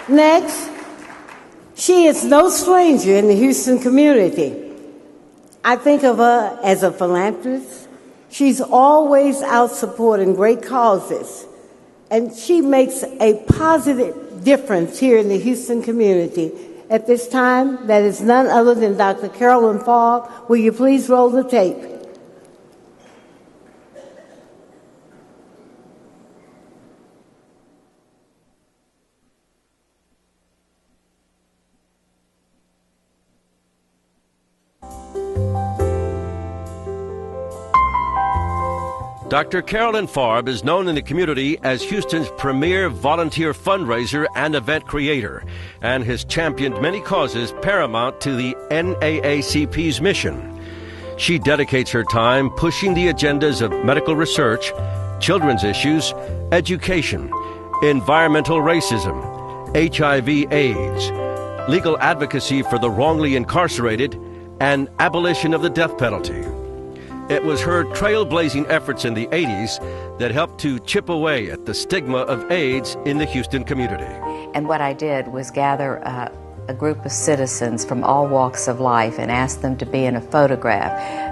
Next, she is no stranger in the Houston community. I think of her as a philanthropist. She's always out supporting great causes, and she makes a positive difference here in the Houston community. At this time, that is none other than Dr. Carolyn Farb. Will you please roll the tape? Dr. Carolyn Farb is known in the community as Houston's premier volunteer fundraiser and event creator, and has championed many causes paramount to the NAACP's mission. She dedicates her time pushing the agendas of medical research, children's issues, education, environmental racism, HIV/AIDS, legal advocacy for the wrongly incarcerated, and abolition of the death penalty. It was her trailblazing efforts in the 80s that helped to chip away at the stigma of AIDS in the Houston community. And what I did was gather a group of citizens from all walks of life and ask them to be in a photograph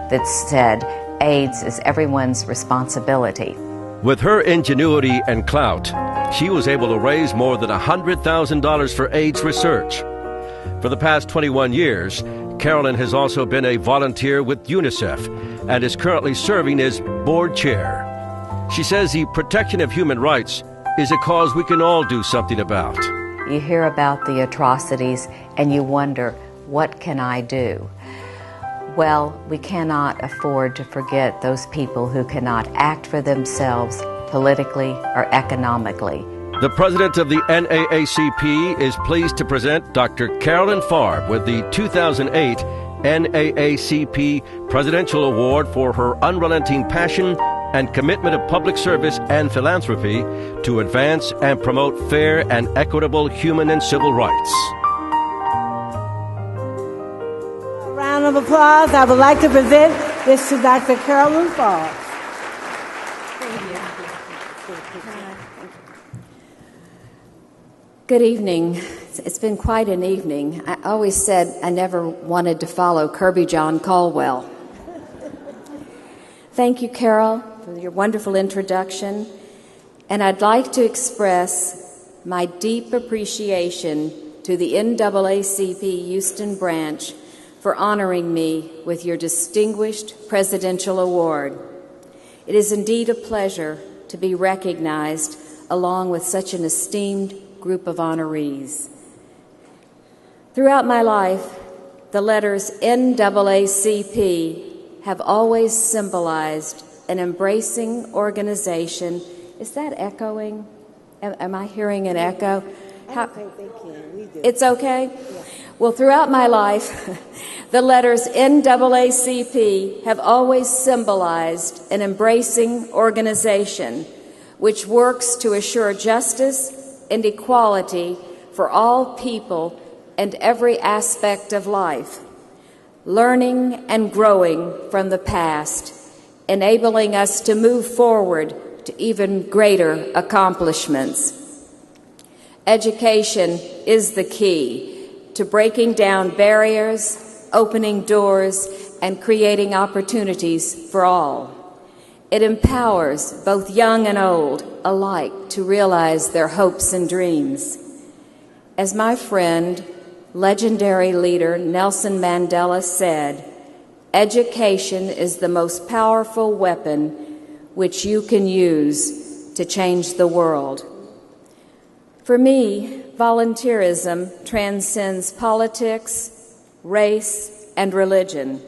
that said, AIDS is everyone's responsibility. With her ingenuity and clout, she was able to raise more than $100,000 for AIDS research. For the past 21 years, Carolyn has also been a volunteer with UNICEF and is currently serving as board chair. She says the protection of human rights is a cause we can all do something about. You hear about the atrocities and you wonder, what can I do? Well, we cannot afford to forget those people who cannot act for themselves politically or economically. The president of the NAACP is pleased to present Dr. Carolyn Farb with the 2008 NAACP Presidential Award for her unrelenting passion and commitment of public service and philanthropy to advance and promote fair and equitable human and civil rights. A round of applause. I would like to present this to Dr. Carolyn Farb. Good evening. It's been quite an evening. I always said I never wanted to follow Kirby John Caldwell. Thank you, Carol, for your wonderful introduction. And I'd like to express my deep appreciation to the NAACP Houston branch for honoring me with your distinguished Presidential Award. It is indeed a pleasure to be recognized along with such an esteemed group of honorees. Throughout my life, the letters NAACP have always symbolized an embracing organization. Is that echoing? Am I hearing an echo? I don't think they can. We do. It's okay? Yeah. Well, throughout my life, the letters NAACP have always symbolized an embracing organization which works to assure justice and equality for all people and every aspect of life, learning and growing from the past, enabling us to move forward to even greater accomplishments. Education is the key to breaking down barriers, opening doors, and creating opportunities for all. It empowers both young and old alike to realize their hopes and dreams. As my friend, legendary leader Nelson Mandela said, education is the most powerful weapon which you can use to change the world. For me, volunteerism transcends politics, race, and religion.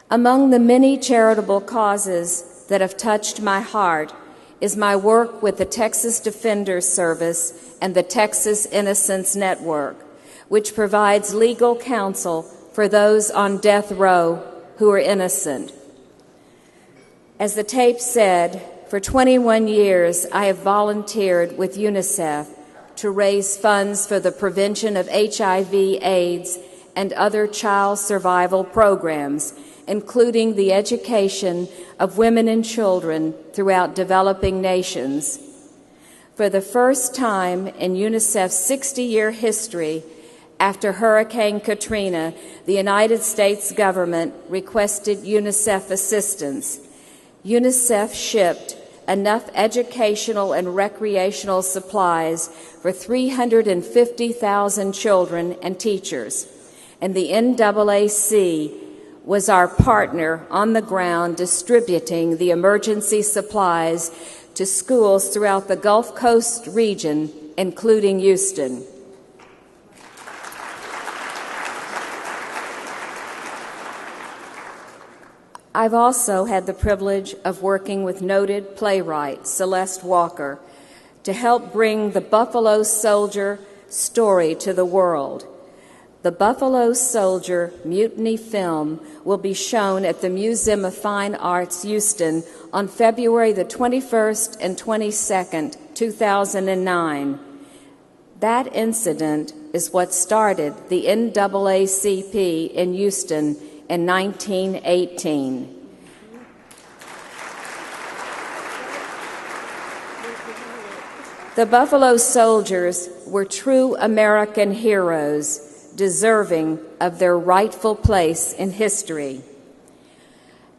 Among the many charitable causes that have touched my heart is my work with the Texas Defenders Service and the Texas Innocence Network, which provides legal counsel for those on death row who are innocent. As the tape said, for 21 years I have volunteered with UNICEF to raise funds for the prevention of HIV/AIDS and other child survival programs, including the education of women and children throughout developing nations. For the first time in UNICEF's 60-year history, after Hurricane Katrina, the United States government requested UNICEF assistance. UNICEF shipped enough educational and recreational supplies for 350,000 children and teachers, and the NAACP was our partner on the ground distributing the emergency supplies to schools throughout the Gulf Coast region, including Houston. I've also had the privilege of working with noted playwright Celeste Walker to help bring the Buffalo Soldier story to the world. The Buffalo Soldier mutiny film will be shown at the Museum of Fine Arts, Houston, on February the 21st and 22nd, 2009. That incident is what started the NAACP in Houston in 1918. The Buffalo Soldiers were true American heroes, deserving of their rightful place in history.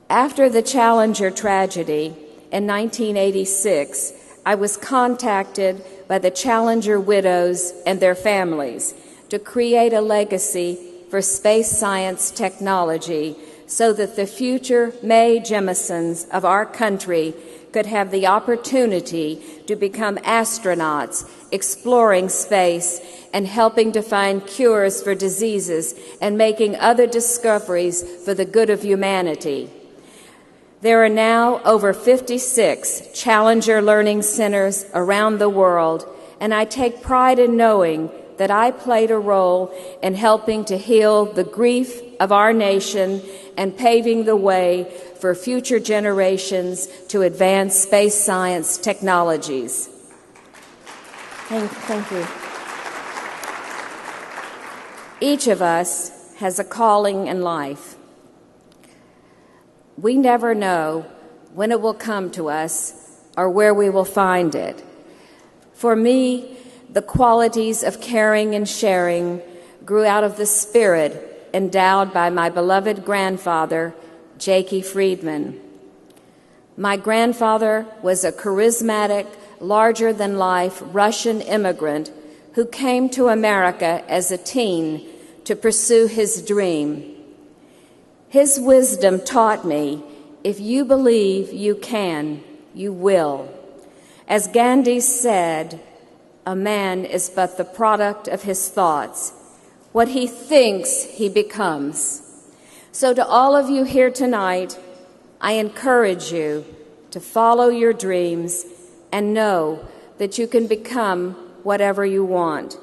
After the Challenger tragedy in 1986, I was contacted by the Challenger widows and their families to create a legacy for space science technology so that the future Mae Jemisons of our country could have the opportunity to become astronauts, exploring space and helping to find cures for diseases and making other discoveries for the good of humanity. There are now over 56 Challenger Learning Centers around the world, and I take pride in knowing that I played a role in helping to heal the grief of our nation and paving the way for future generations to advance space science technologies. Thank you. Each of us has a calling in life. We never know when it will come to us or where we will find it. For me, the qualities of caring and sharing grew out of the spirit endowed by my beloved grandfather, Jakey Friedman. My grandfather was a charismatic, larger-than-life Russian immigrant who came to America as a teen to pursue his dream. His wisdom taught me, if you believe you can, you will. As Gandhi said, a man is but the product of his thoughts. What he thinks, he becomes. So to all of you here tonight, I encourage you to follow your dreams and know that you can become whatever you want.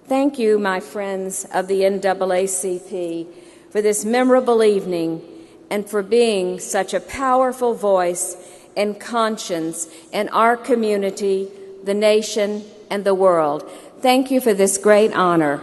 Thank you, my friends of the NAACP, for this memorable evening and for being such a powerful voice and conscience in our community, the nation, and the world. Thank you for this great honor.